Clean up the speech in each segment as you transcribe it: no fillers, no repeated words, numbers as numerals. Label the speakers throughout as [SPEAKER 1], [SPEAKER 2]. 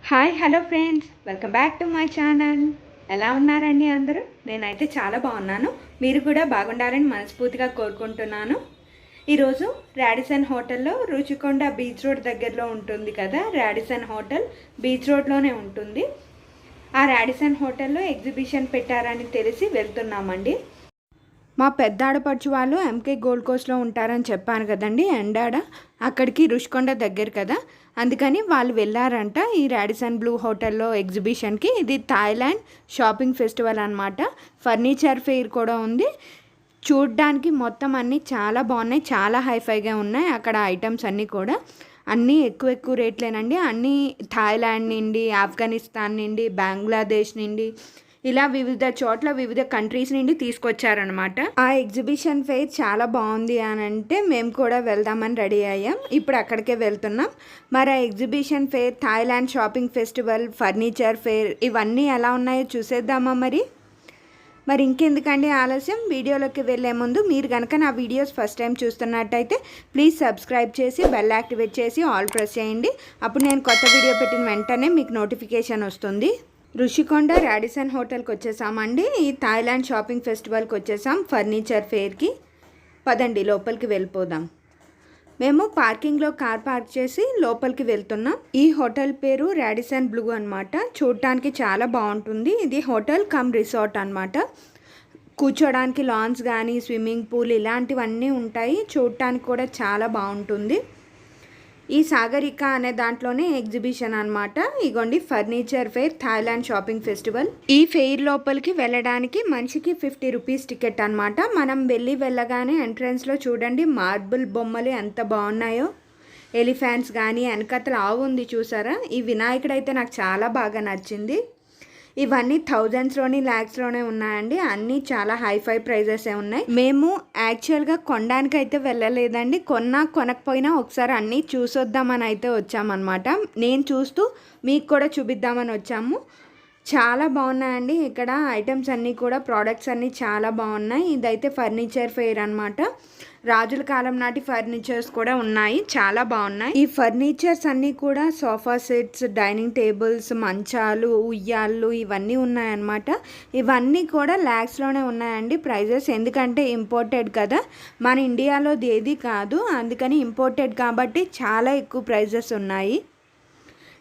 [SPEAKER 1] Hi hello friends, welcome back to my channel. ఎలా ఉన్నారండి అందరూ? నేనైతే చాలా బాగున్నాను. మీరు కూడా బాగుండాలని మనస్ఫూర్తిగా కోరుకుంటున్నాను. ఈరోజు రాడిసన్ హోటల్లో రుచికొండ బీచ్ రోడ్ దగ్గరలో ఉంటుంది కదా. రాడిసన్ హోటల్ బీచ్ రోడ్లోనే ఉంటుంది. ఆ రాడిసన్ హోటల్లో ఎగ్జిబిషన్ పెట్టారని తెలిసి వెళ్తున్నామండి. మా పెద్ద ఆడపడుచు వాళ్ళు ఎంకే గోల్డ్ కోస్ట్లో ఉంటారని చెప్పాను కదండి. ఎండాడ అక్కడికి రుషికొండ దగ్గర కదా, అందుకని వాళ్ళు వెళ్ళారంట ఈ రాడిసన్ బ్లూ హోటల్లో ఎగ్జిబిషన్కి. ఇది థాయిలాండ్ షాపింగ్ ఫెస్టివల్ అనమాట. ఫర్నిచర్ ఫెయిర్ కూడా ఉంది. చూడ్డానికి మొత్తం అన్నీ చాలా బాగున్నాయి, చాలా హైఫైగా ఉన్నాయి. అక్కడ ఐటమ్స్ అన్నీ కూడా అన్నీ ఎక్కువ రేట్లేనండి. అన్నీ థాయిలాండ్ నుండి, ఆఫ్ఘనిస్తాన్ నుండి, బంగ్లాదేశ్ నుండి, ఇలా వివిధ చోట్ల వివిధ కంట్రీస్ నుండి తీసుకొచ్చారనమాట. ఆ ఎగ్జిబిషన్ ఫెయిర్ చాలా బాగుంది అని అంటే మేము కూడా వెళ్దామని రెడీ అయ్యాం. ఇప్పుడు అక్కడికే వెళ్తున్నాం. మరి ఆ exhibition fair, Thailand shopping festival, furniture fair ఇవన్నీ ఎలా ఉన్నాయో చూసేద్దామా మరి ఇంకెందుకండి ఆలస్యం. వీడియోలోకి వెళ్ళే ముందు మీరు కనుక నా వీడియోస్ ఫస్ట్ టైం చూస్తున్నట్టయితే ప్లీజ్ సబ్స్క్రైబ్ చేసి బెల్ యాక్టివేట్ చేసి ఆల్ ప్రెస్ చేయండి. అప్పుడు నేను కొత్త వీడియో పెట్టిన వెంటనే మీకు నోటిఫికేషన్ వస్తుంది. రుషికొండ రాడిసన్ హోటల్కి వచ్చేసామండి. ఈ థాయిలాండ్ షాపింగ్ ఫెస్టివల్కి వచ్చేసాం, ఫర్నిచర్ ఫెయిర్కి. పదండి లోపలికి వెళ్ళిపోదాం. మేము పార్కింగ్లో కార్ పార్క్ చేసి లోపలికి వెళ్తున్నాం. ఈ హోటల్ పేరు రాడిసన్ బ్లూ అనమాట. చూడటానికి చాలా బాగుంటుంది. ఇది హోటల్ కమ్ రిసార్ట్ అనమాట. కూర్చోడానికి లాన్స్ కానీ, స్విమ్మింగ్ పూల్ ఇలాంటివన్నీ ఉంటాయి. చూడటానికి కూడా చాలా బాగుంటుంది. ఈ సాగరిక అనే దాంట్లోనే ఎగ్జిబిషన్ అనమాట. ఇగోండి furniture fair, Thailand shopping festival. ఈ ఫెయిర్ లోపలికి వెళ్ళడానికి మనిషికి 50 రూపీస్ టికెట్ అనమాట. మనం వెళ్ళగానే ఎంట్రన్స్లో చూడండి మార్బుల్ బొమ్మలు ఎంత బాగున్నాయో. ఎలిఫెంట్స్ కానీ, వెనకతల ఆవు ఉంది చూసారా. ఈ వినాయకుడు అయితే నాకు చాలా బాగా నచ్చింది. ఇవన్నీ థౌజండ్స్లోని, ల్యాక్స్లోనే ఉన్నాయండి. అన్నీ చాలా హైఫై ప్రైజెసే ఉన్నాయి. మేము యాక్చువల్గా కొనడానికి అయితే వెళ్ళలేదండి. కొనకపోయినా ఒకసారి అన్నీ చూసొద్దామని అయితే వచ్చామన్నమాట. నేను చూస్తూ మీకు కూడా చూపిద్దామని వచ్చాము. చాలా బాగున్నాయండి. ఇక్కడ ఐటమ్స్ అన్నీ కూడా, ప్రోడక్ట్స్ అన్నీ చాలా బాగున్నాయి. ఇదైతే ఫర్నిచర్ ఫెయిర్ అనమాట. రాజుల కాలం నాటి ఫర్నిచర్స్ కూడా ఉన్నాయి, చాలా బాగున్నాయి. ఈ ఫర్నిచర్స్ అన్నీ కూడా సోఫా సెట్స్, డైనింగ్ టేబుల్స్, మంచాలు, ఉయ్యాళ్ళు ఇవన్నీ ఉన్నాయన్నమాట. ఇవన్నీ కూడా ల్యాక్స్లోనే ఉన్నాయండి ప్రైజెస్. ఎందుకంటే ఇంపోర్టెడ్ కదా, మన ఇండియాలో ఏది కాదు, అందుకని ఇంపోర్టెడ్ కాబట్టి చాలా ఎక్కువ ప్రైజెస్ ఉన్నాయి.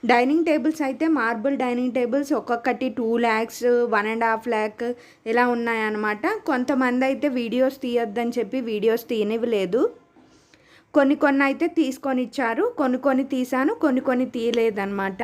[SPEAKER 1] డైనింగ్ టేబుల్స్ అయితే మార్బుల్ డైనింగ్ టేబుల్స్ ఒక్కొక్కటి 2 lakhs, 1.5 lakh ఇలా ఉన్నాయన్నమాట. కొంతమంది అయితే వీడియోస్ తీయొద్దని చెప్పి వీడియోస్ తీయనివ్వలేదు. కొన్ని అయితే తీసుకొని ఇచ్చారు, కొన్ని తీసాను, కొన్ని తీయలేదన్నమాట.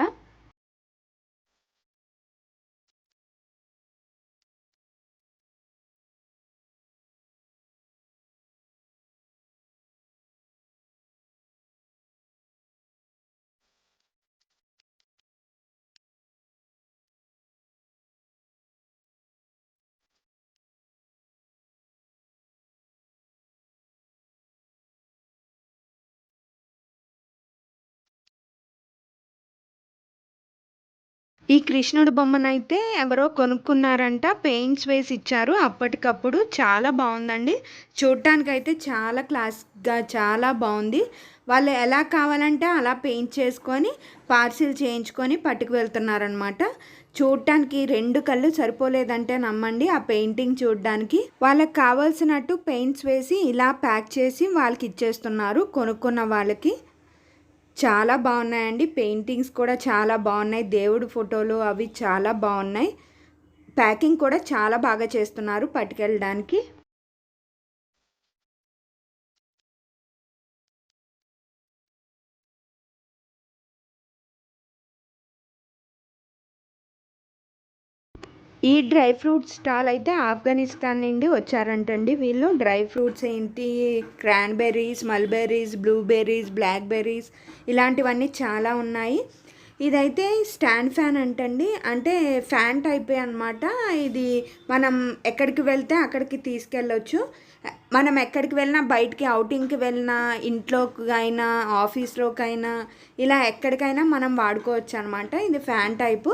[SPEAKER 1] ఈ కృష్ణుడు బొమ్మనైతే ఎవరో కొనుక్కున్నారంట, పెయింట్స్ వేసి ఇచ్చారు అప్పటికప్పుడు. చాలా బాగుందండి. చూడటానికైతే చాలా క్లాస్గా చాలా బాగుంది. వాళ్ళు ఎలా కావాలంటే అలా పెయింట్ చేసుకొని పార్సిల్ చేయించుకొని పట్టుకు వెళ్తున్నారనమాట. చూడటానికి 2 కళ్ళు సరిపోలేదంటే నమ్మండి ఆ పెయింటింగ్ చూడడానికి. వాళ్ళకి కావాల్సినట్టు పెయింట్స్ వేసి ఇలా ప్యాక్ చేసి వాళ్ళకి ఇచ్చేస్తున్నారు కొనుక్కున్న వాళ్ళకి. చాలా బాగున్నాయండి. పెయింటింగ్స్ కూడా చాలా బాగున్నాయి. దేవుడు ఫోటోలు అవి చాలా బాగున్నాయి. ప్యాకింగ్ కూడా చాలా బాగా చేస్తున్నారు పట్టుకెళ్ళడానికి. ఈ డ్రై ఫ్రూట్స్ స్టాల్ అయితే ఆఫ్ఘనిస్తాన్ నుండి వచ్చారంటండి వీళ్ళు. డ్రై ఫ్రూట్స్ ఏంటి, క్రాన్బెర్రీస్, మల్బెర్రీస్, బ్లూబెర్రీస్, బ్లాక్బెర్రీస్ ఇలాంటివన్నీ చాలా ఉన్నాయి. ఇదైతే స్టాండ్ ఫ్యాన్ అంటండి, అంటే ఫ్యాన్ టైపే అనమాట. ఇది మనం ఎక్కడికి వెళ్తే అక్కడికి తీసుకెళ్ళొచ్చు. మనం ఎక్కడికి వెళ్ళినా, బయటికి అవుటింగ్కి వెళ్ళినా, ఇంట్లోకి అయినా, ఆఫీస్లోకైనా, ఇలా ఎక్కడికైనా మనం వాడుకోవచ్చు అనమాట. ఇది ఫ్యాన్ టైపు.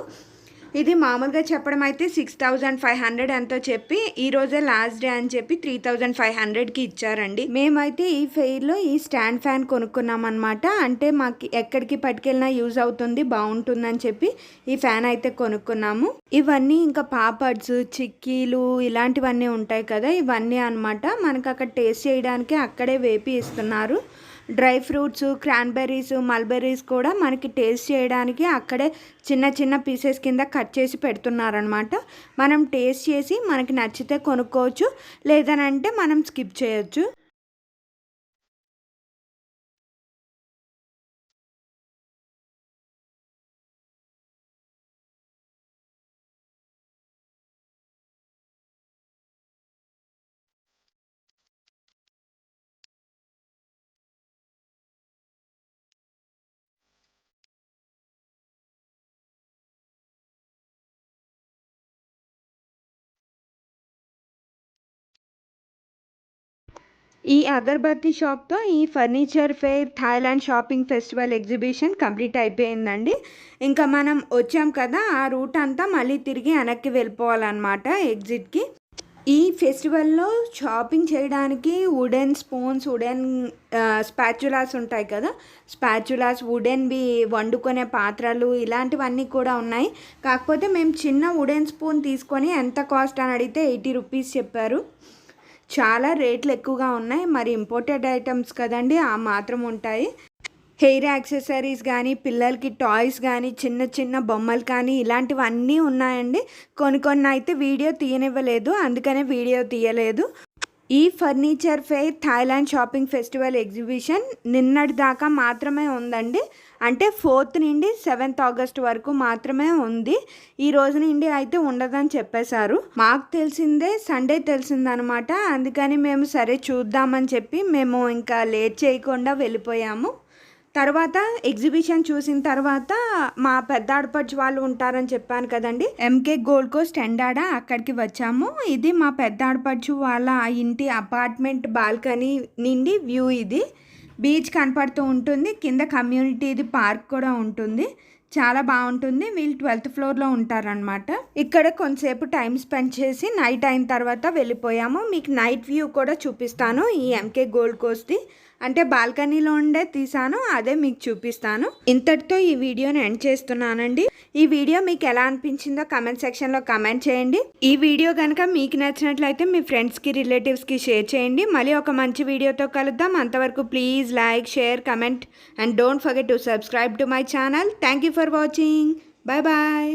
[SPEAKER 1] ఇది మామూలుగా చెప్పడం అయితే 6500 ఎంతో చెప్పి ఈ రోజే లాస్ట్ డే అని చెప్పి 3500కి ఇచ్చారండి. మేమైతే ఈ ఫెయిర్లో ఈ స్టాండ్ ఫ్యాన్ కొనుక్కున్నాం అనమాట. అంటే మాకు ఎక్కడికి పట్టుకెళ్ళినా యూజ్ అవుతుంది, బాగుంటుందని చెప్పి ఈ ఫ్యాన్ అయితే కొనుక్కున్నాము. ఇవన్నీ ఇంకా పాపడ్స్, చిక్కీలు ఇలాంటివన్నీ ఉంటాయి కదా, ఇవన్నీ అనమాట. మనకు అక్కడ టేస్ట్ చేయడానికి అక్కడే వేపి ఇస్తున్నారు. డ్రై ఫ్రూట్స్, క్రాన్బెర్రీస్, మల్బెర్రీస్ కూడా మనకి టేస్ట్ చేయడానికి అక్కడే చిన్న చిన్న పీసెస్ కింద కట్ చేసి పెడుతున్నారనమాట. మనం టేస్ట్ చేసి మనకి నచ్చితే కొనుక్కోవచ్చు, లేదనంటే మనం స్కిప్ చేయొచ్చు. ఈ అగరబత్తి షాప్తో ఈ furniture fair Thailand shopping festival exhibition complete అయిపోయిందండి. ఇంకా మనం వచ్చాం కదా, ఆ రూట్ అంతా మళ్ళీ తిరిగి వెనక్కి వెళ్ళిపోవాలన్నమాట ఎగ్జిట్కి. ఈ ఫెస్టివల్లో షాపింగ్ చేయడానికి వుడెన్ స్పూన్స్, వుడెన్ స్పాచులాస్ ఉంటాయి కదా, స్పాచులాస్, వుడెన్వి వండుకునే పాత్రలు ఇలాంటివన్నీ కూడా ఉన్నాయి. కాకపోతే మేము చిన్న వుడెన్ స్పూన్ తీసుకొని ఎంత కాస్ట్ అని అడిగితే 80 రూపీస్ చెప్పారు. చాలా రేట్లు ఎక్కువగా ఉన్నాయి. మరి ఇంపోర్టెడ్ ఐటమ్స్ కదండి, ఆ మాత్రం ఉంటాయి. హెయిర్ యాక్సెసరీస్ కానీ, పిల్లలకి టాయ్స్ కానీ, చిన్న చిన్న బొమ్మలు కానీ ఇలాంటివన్నీ ఉన్నాయండి. కొన్ని అయితే వీడియో తీయనివ్వలేదు, అందుకనే వీడియో తీయలేదు. ఈ furniture fair Thailand shopping festival exhibition నిన్నటి దాకా మాత్రమే ఉందండి. అంటే 4th నుండి 7th ఆగస్ట్ వరకు మాత్రమే ఉంది. ఈ రోజు నుండి అయితే ఉండదని చెప్పేశారు. మాకు తెలిసిందే సండే తెలిసిందనమాట. అందుకని మేము సరే చూద్దామని చెప్పి మేము ఇంకా లేట్ చేయకుండా వెళ్ళిపోయాము. తర్వాత ఎగ్జిబిషన్ చూసిన తర్వాత మా పెద్ద ఆడపడుచు వాళ్ళు ఉంటారని చెప్పాను కదండి, ఎంకే గోల్డ్ కోస్ట్ ఎండాడ, అక్కడికి వచ్చాము. ఇది మా పెద్ద ఆడపడుచు వాళ్ళ ఇంటి అపార్ట్మెంట్ బాల్కనీ నుండి వ్యూ. ఇది బీచ్ కనపడుతూ ఉంటుంది, కింద కమ్యూనిటీది పార్క్ కూడా ఉంటుంది, చాలా బాగుంటుంది. వీళ్ళు 12th ఫ్లోర్లో ఉంటారనమాట. ఇక్కడ కొంతసేపు టైం స్పెండ్ చేసి నైట్ అయిన తర్వాత వెళ్ళిపోయాము. మీకు నైట్ వ్యూ కూడా చూపిస్తాను. ఈ ఎంకే గోల్డ్ కోస్ట్ది అంటే బాల్కనీలో ఉండే తీసాను, అదే మీకు చూపిస్తాను. ఇంతటితో ఈ వీడియోని ఎండ్ చేస్తున్నానండి. ఈ వీడియో మీకు ఎలా అనిపించిందో కమెంట్ సెక్షన్లో కమెంట్ చేయండి. ఈ వీడియో కనుక మీకు నచ్చినట్లయితే మీ ఫ్రెండ్స్కి, రిలేటివ్స్కి షేర్ చేయండి. మళ్ళీ ఒక మంచి వీడియోతో కలుద్దాం. అంతవరకు please like, share, comment and don't forget to subscribe to my channel. Thank you for watching. Bye bye.